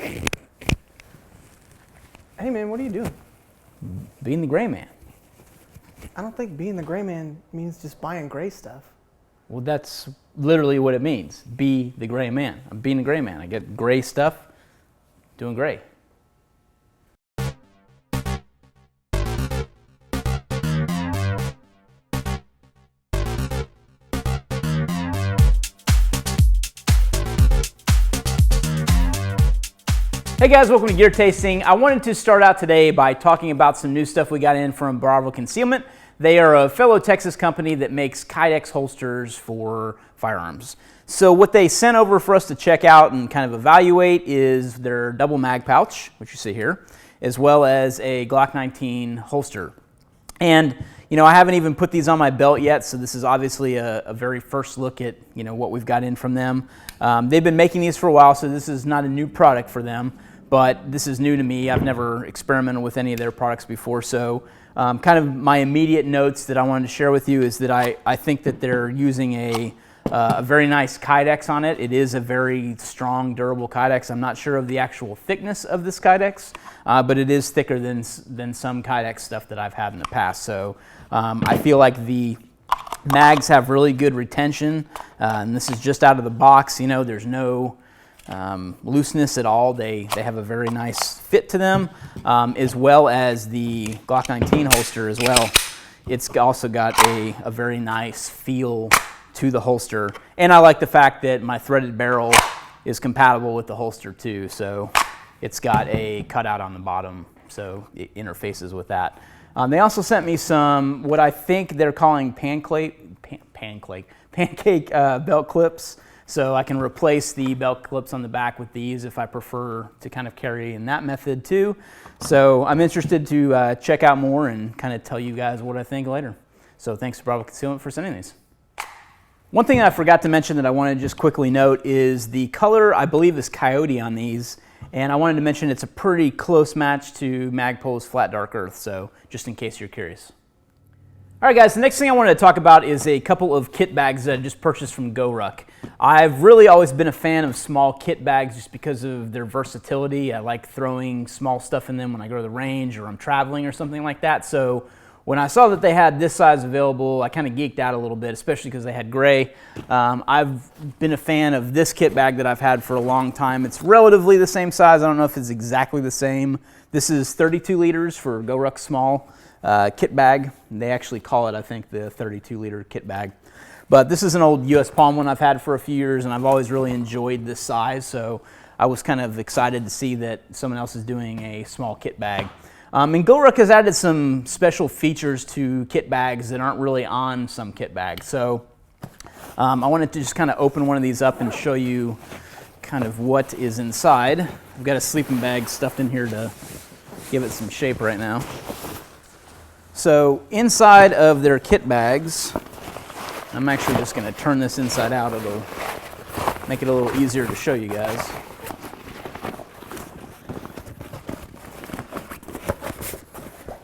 Hey man, what are you doing? Being the gray man. I don't think being the gray man means just buying gray stuff. Well, that's literally what it means. Be the gray man. I'm being the gray man. I get gray stuff, doing gray. Hey guys, welcome to Gear Tasting. I wanted to start out today by talking about some new stuff we got in from Bravo Concealment. They are a fellow Texas company that makes kydex holsters for firearms. So what they sent over for us to check out and kind of evaluate is their double mag pouch, which you see here, as well as a Glock 19 holster. And you know, I haven't even put these on my belt yet, so this is obviously a very first look at what we've got in from them. They've been making these for a while, so this is not a new product for them. But this is new to me. I've never experimented with any of their products before. So kind of my immediate notes that I wanted to share with you is that I think that they're using a very nice kydex on it. It is a very strong, durable kydex. I'm not sure of the actual thickness of this kydex, but it is thicker than some kydex stuff that I've had in the past. So I feel like the mags have really good retention. And this is just out of the box. There's no looseness at all. They have a very nice fit to them, as well as the Glock 19 holster as well. It's also got a very nice feel to the holster, and I like the fact that my threaded barrel is compatible with the holster too. So it's got a cutout on the bottom, so it interfaces with that. They also sent me some what I think they're calling pancake belt clips. So I can replace the belt clips on the back with these if I prefer to kind of carry in that method too. So I'm interested to check out more and kind of tell you guys what I think later. So thanks to Bravo Concealment for sending these. One thing I forgot to mention that I wanted to just quickly note is the color, I believe, is coyote on these. And I wanted to mention it's a pretty close match to Magpul's Flat Dark Earth, so just in case you're curious. All right, guys, the next thing I wanted to talk about is a couple of kit bags that I just purchased from GORUCK. I've really always been a fan of small kit bags just because of their versatility. I like throwing small stuff in them when I go to the range or I'm traveling or something like that. So when I saw that they had this size available, I kind of geeked out a little bit, especially because they had gray. I've been a fan of this kit bag that I've had for a long time. It's relatively the same size. I don't know if it's exactly the same. This is 32 liters for GORUCK small kit bag. They actually call it, I think, the 32-liter kit bag. But this is an old US Palm one I've had for a few years, and I've always really enjoyed this size, so I was kind of excited to see that someone else is doing a small kit bag. And GORUCK has added some special features to kit bags that aren't really on some kit bags. So I wanted to just kind of open one of these up and show you kind of what is inside. I've got a sleeping bag stuffed in here to give it some shape right now. So inside of their kit bags, I'm actually just going to turn this inside out. It'll make it a little easier to show you guys.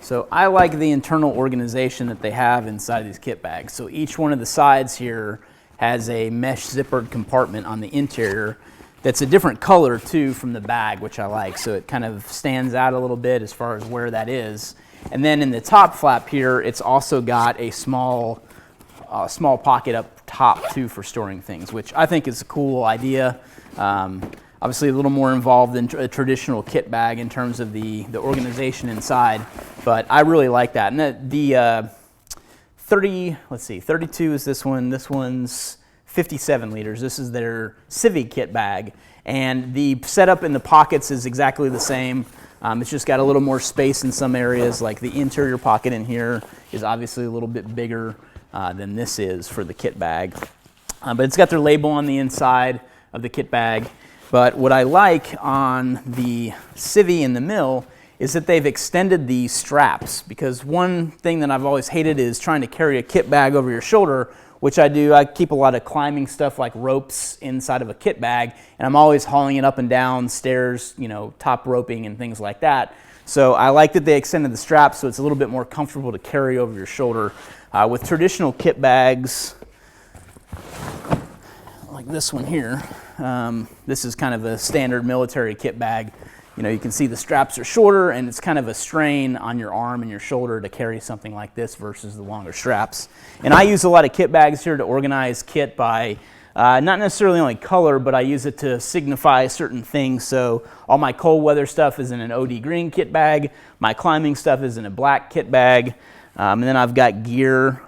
So I like the internal organization that they have inside these kit bags. So each one of the sides here has a mesh zippered compartment on the interior that's a different color too from the bag, which I like. So it kind of stands out a little bit as far as where that is. And then in the top flap here, it's also got a small pocket up top too for storing things, which I think is a cool idea. Obviously a little more involved than a traditional kit bag in terms of the organization inside, but I really like that. And the 32 is this one. This one's 57 liters. This is their Civi kit bag, and the setup in the pockets is exactly the same. It's just got a little more space in some areas, like the interior pocket in here is obviously a little bit bigger than this is for the kit bag. But it's got their label on the inside of the kit bag. But what I like on the Civi in the mill is that they've extended the straps, because one thing that I've always hated is trying to carry a kit bag over your shoulder, which I do. I keep a lot of climbing stuff like ropes inside of a kit bag, and I'm always hauling it up and down stairs, top roping and things like that. So I like that they extended the straps so it's a little bit more comfortable to carry over your shoulder. With traditional kit bags, like this one here, This is kind of a standard military kit bag. You know, you can see the straps are shorter, and it's kind of a strain on your arm and your shoulder to carry something like this versus the longer straps. And I use a lot of kit bags here to organize kit by not necessarily only color, but I use it to signify certain things. So all my cold weather stuff is in an OD green kit bag. My climbing stuff is in a black kit bag. And then I've got gear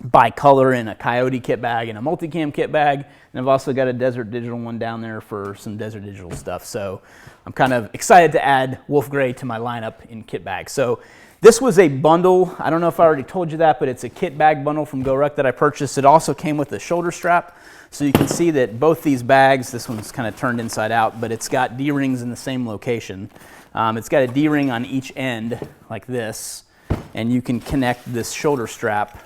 by color in a Coyote kit bag and a multicam kit bag. And I've also got a Desert Digital one down there for some Desert Digital stuff. So I'm kind of excited to add Wolf Gray to my lineup in kit bags. So this was a bundle. I don't know if I already told you that, but it's a kit bag bundle from GORUCK that I purchased. It also came with a shoulder strap. So you can see that both these bags, this one's kind of turned inside out, but it's got D-rings in the same location. It's got a D-ring on each end like this, and you can connect this shoulder strap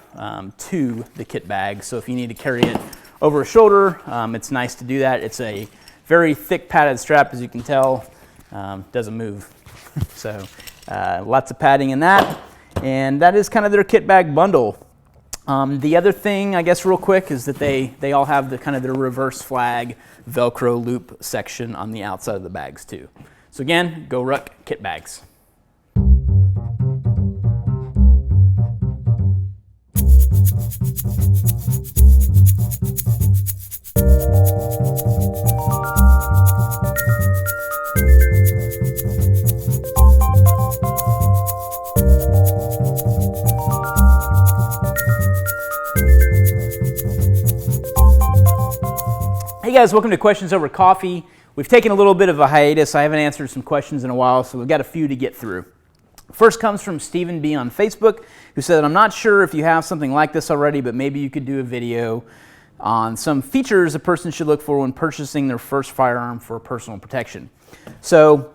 to the kit bag. So if you need to carry it over a shoulder, it's nice to do that. It's a very thick padded strap, as you can tell. Doesn't move. So lots of padding in that. And that is kind of their kit bag bundle. The other thing, I guess real quick, is that they all have the kind of their reverse flag Velcro loop section on the outside of the bags too. So again, GORUCK Kit Bags. Hey guys, welcome to Questions Over Coffee. We've taken a little bit of a hiatus. I haven't answered some questions in a while, so we've got a few to get through. First comes from Stephen B. on Facebook, who said, I'm not sure if you have something like this already, but maybe you could do a video on some features a person should look for when purchasing their first firearm for personal protection. So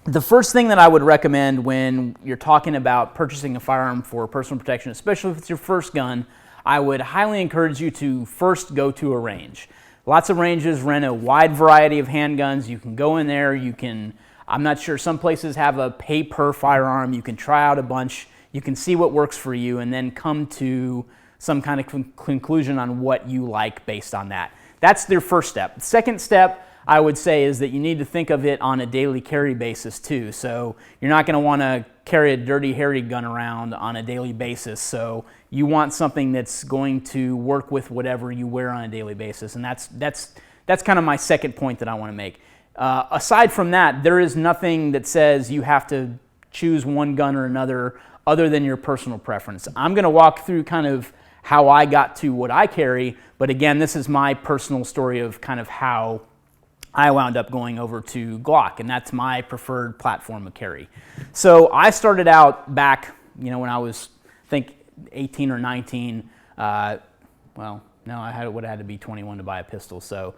the first thing that I would recommend when you're talking about purchasing a firearm for personal protection, especially if it's your first gun, I would highly encourage you to first go to a range. Lots of ranges rent a wide variety of handguns. You can go in there, I'm not sure, some places have a pay per firearm. You can try out a bunch, you can see what works for you, and then come to some kind of conclusion on what you like based on that. That's their first step. The second step, I would say, is that you need to think of it on a daily carry basis too. So you're not going to want to carry a dirty, hairy gun around on a daily basis. So you want something that's going to work with whatever you wear on a daily basis. And that's kind of my second point that I want to make. Aside from that, there is nothing that says you have to choose one gun or another other than your personal preference. I'm going to walk through kind of how I got to what I carry, but again, this is my personal story of kind of how I wound up going over to Glock, and that's my preferred platform of carry. So I started out back, when I was, I think, 18 or 19. No, I would have had to be 21 to buy a pistol. So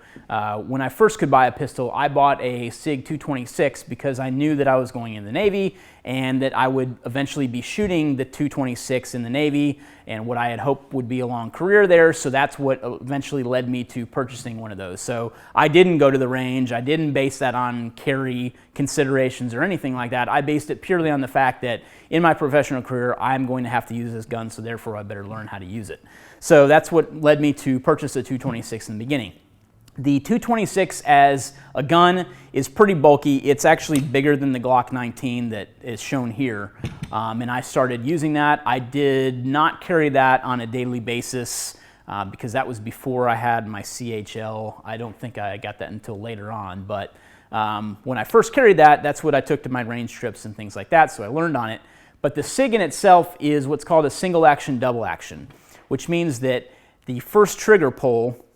when I first could buy a pistol, I bought a SIG 226 because I knew that I was going in the Navy and that I would eventually be shooting the 226 in the Navy and what I had hoped would be a long career there. So that's what eventually led me to purchasing one of those. So I didn't go to the range. I didn't base that on carry considerations or anything like that. I based it purely on the fact that in my professional career, I'm going to have to use this gun, so therefore I better learn how to use it. So that's what led me to purchase a 226 in the beginning. The 226 as a gun is pretty bulky. It's actually bigger than the Glock 19 that is shown here. And I started using that. I did not carry that on a daily basis because that was before I had my CHL. I don't think I got that until later on. But when I first carried that, that's what I took to my range trips and things like that. So I learned on it. But the SIG in itself is what's called a single action double action, which means that the first trigger pull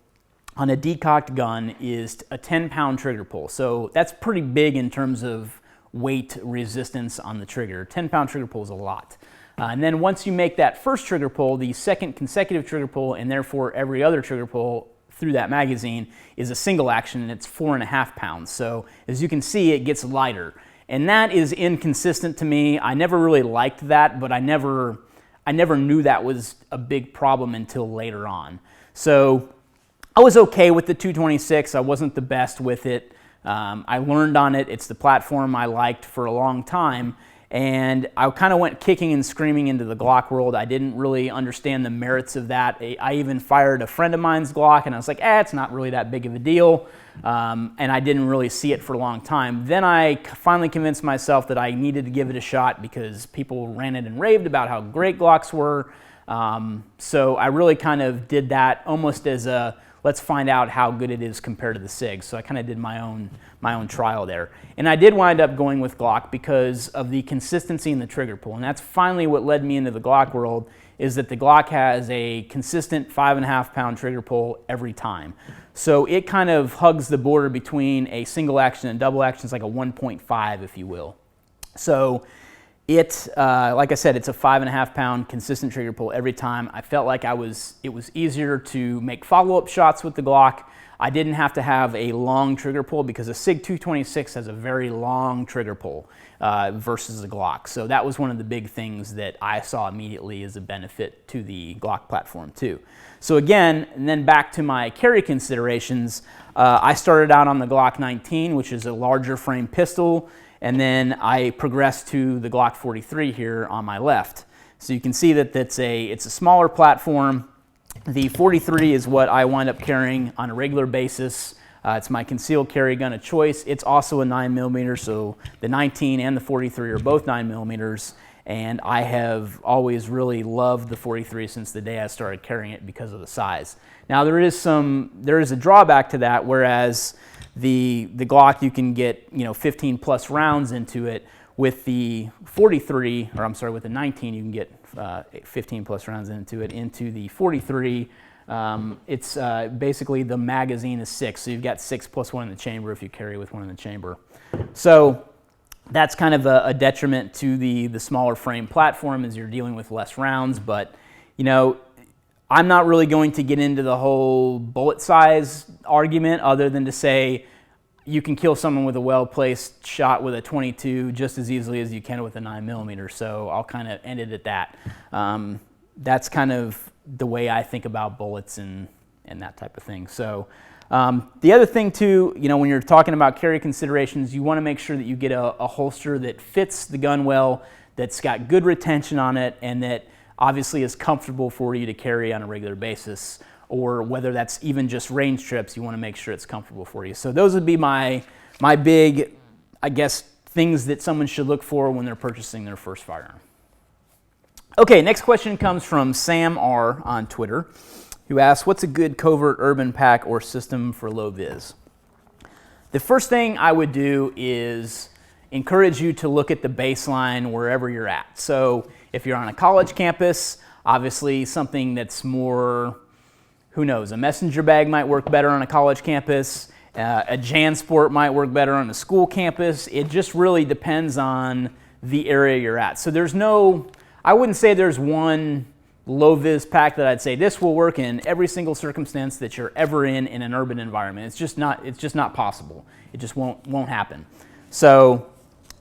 on a decocked gun is a 10-pound trigger pull. So that's pretty big in terms of weight resistance on the trigger. 10-pound trigger pull is a lot. And then once you make that first trigger pull, the second consecutive trigger pull, and therefore every other trigger pull through that magazine, is a single action, and it's 4.5 pounds. So as you can see, it gets lighter. And that is inconsistent to me. I never really liked that, but I never knew that was a big problem until later on. So I was okay with the 226. I wasn't the best with it. I learned on it. It's the platform I liked for a long time. And I kind of went kicking and screaming into the Glock world. I didn't really understand the merits of that. I even fired a friend of mine's Glock, and I was like, it's not really that big of a deal. And I didn't really see it for a long time. Then I finally convinced myself that I needed to give it a shot because people ranted and raved about how great Glocks were. So I really kind of did that almost as a, let's find out how good it is compared to the SIG. So I kind of did my own trial there. And I did wind up going with Glock because of the consistency in the trigger pull. And that's finally what led me into the Glock world, is that the Glock has a consistent 5.5 pound trigger pull every time. So it kind of hugs the border between a single action and double action. It's like a 1.5, if you will. So it, like I said, it's a 5.5 pound consistent trigger pull every time. I felt like it was easier to make follow-up shots with the Glock. I didn't have to have a long trigger pull because a SIG 226 has a very long trigger pull versus a Glock. So that was one of the big things that I saw immediately as a benefit to the Glock platform too. So again, and then back to my carry considerations, I started out on the Glock 19, which is a larger frame pistol, and then I progressed to the Glock 43 here on my left. So you can see that it's a smaller platform. The 43 is what I wind up carrying on a regular basis. It's my concealed carry gun of choice. It's also a 9mm, so the 19 and the 43 are both 9mm, and I have always really loved the 43 since the day I started carrying it because of the size. Now there is a drawback to that, whereas the Glock, you can get 15 plus rounds into it. With the 43, or I'm sorry, with the 19, you can get 15 plus rounds into it. Into the 43, it's basically the magazine is 6, so you've got 6 plus 1 in the chamber if you carry with 1 in the chamber. So that's kind of a detriment to the smaller frame platform, as you're dealing with less rounds. But I'm not really going to get into the whole bullet size argument, other than to say you can kill someone with a well-placed shot with a 22 just as easily as you can with a 9mm. So I'll kind of end it at that. That's kind of the way I think about bullets and that type of thing. So the other thing too, when you're talking about carry considerations, you want to make sure that you get a holster that fits the gun well, that's got good retention on it, and that obviously is comfortable for you to carry on a regular basis. Or whether that's even just range trips, you want to make sure it's comfortable for you. So those would be my big, I guess, things that someone should look for when they're purchasing their first firearm. Okay, next question comes from Sam R on Twitter, who asks, what's a good covert urban pack or system for low vis? The first thing I would do is encourage you to look at the baseline wherever you're at. So if you're on a college campus, obviously something that's more, who knows, a messenger bag might work better on a college campus, a JanSport might work better on a school campus. It just really depends on the area you're at. So there's I wouldn't say there's one low-vis pack that I'd say this will work in every single circumstance that you're ever in an urban environment. It's just not possible. It just won't happen. So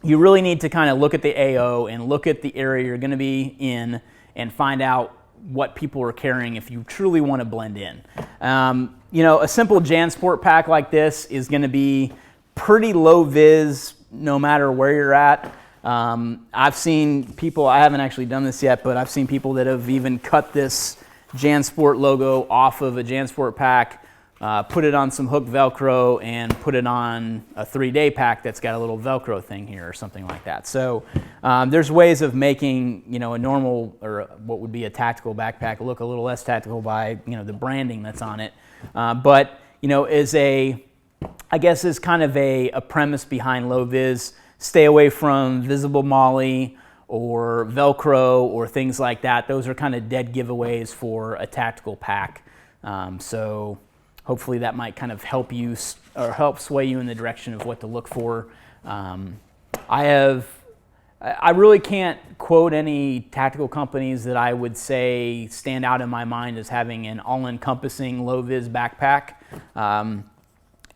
you really need to kind of look at the AO and look at the area you're going to be in and find out what people are carrying if you truly want to blend in. A simple JanSport pack like this is going to be pretty low vis no matter where you're at. I've seen people, I haven't actually done this yet, but I've seen people that have even cut this JanSport logo off of a JanSport pack, put it on some hook Velcro, and put it on a 3-day pack that's got a little Velcro thing here or something like that. So there's ways of making a normal, or what would be a tactical backpack, look a little less tactical by the branding that's on it. But is kind of a premise behind low vis. Stay away from visible MOLLE or Velcro or things like that. Those are kind of dead giveaways for a tactical pack. So hopefully that might kind of help you or help sway you in the direction of what to look for. I really can't quote any tactical companies that I would say stand out in my mind as having an all-encompassing low-vis backpack.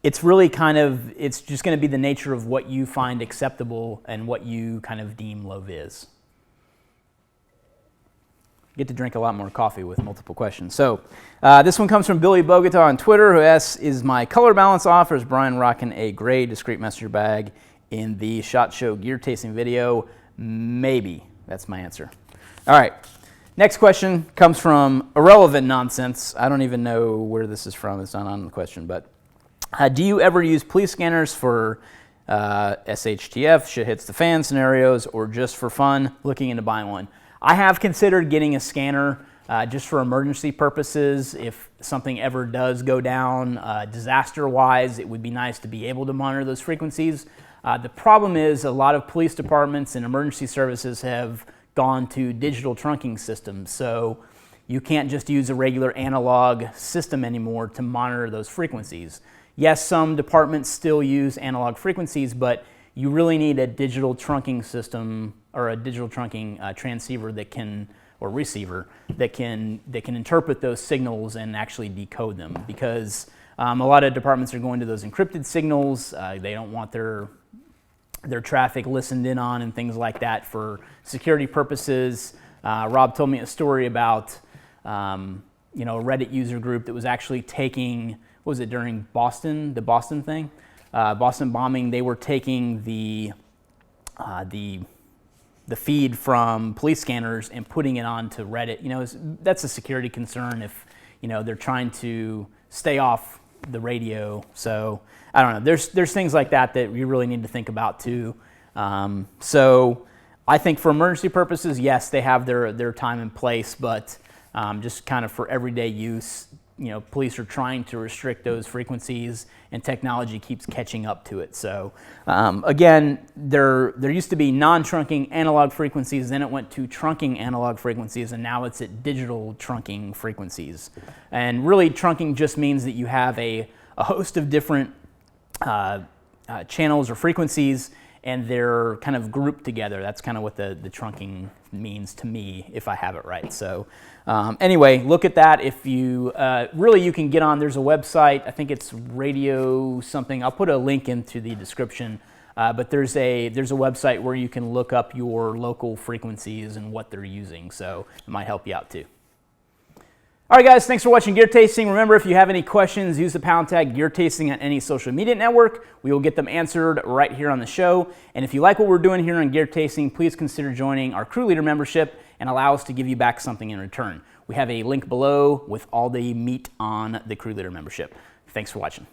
It's really it's just going to be the nature of what you find acceptable and what you kind of deem low-vis. Get to drink a lot more coffee with multiple questions. So this one comes from Billy Bogota on Twitter, who asks, is my color balance off, or is Bryan rocking a gray discreet messenger bag in the SHOT Show gear tasting video? Maybe. That's my answer. All right. Next question comes from Irrelevant Nonsense. I don't even know where this is from. It's not on the question, but do you ever use police scanners for SHTF, shit hits the fan scenarios, or just for fun, looking into buying one? I have considered getting a scanner just for emergency purposes. If something ever does go down disaster-wise, it would be nice to be able to monitor those frequencies. The problem is a lot of police departments and emergency services have gone to digital trunking systems, so you can't just use a regular analog system anymore to monitor those frequencies. Yes, some departments still use analog frequencies, but you really need a digital trunking system or a digital trunking transceiver that can, or receiver, that can interpret those signals and actually decode them, because a lot of departments are going to those encrypted signals. They don't want their traffic listened in on and things like that for security purposes. Rob told me a story about a Reddit user group that was actually taking, what was it, during Boston, the Boston thing? Boston bombing, they were taking the feed from police scanners and putting it onto Reddit. That's a security concern if they're trying to stay off the radio. So I don't know. There's things like that you really need to think about too. So I think for emergency purposes, yes, they have their time and place, but just kind of for everyday use, police are trying to restrict those frequencies, and technology keeps catching up to it. So again, there used to be non-trunking analog frequencies, then it went to trunking analog frequencies, and now it's at digital trunking frequencies. And really, trunking just means that you have a host of different channels or frequencies, and they're kind of grouped together. That's kind of what the trunking means to me, if I have it right. So anyway, look at that. If you really, you can get on, there's a website, I think it's radio something. I'll put a link into the description, but there's a website where you can look up your local frequencies and what they're using. So it might help you out too. All right, guys, thanks for watching Gear Tasting. Remember, if you have any questions, use the pound tag Gear Tasting on any social media network. We will get them answered right here on the show. And if you like what we're doing here on Gear Tasting, please consider joining our crew leader membership and allow us to give you back something in return. We have a link below with all the meat on the crew leader membership. Thanks for watching.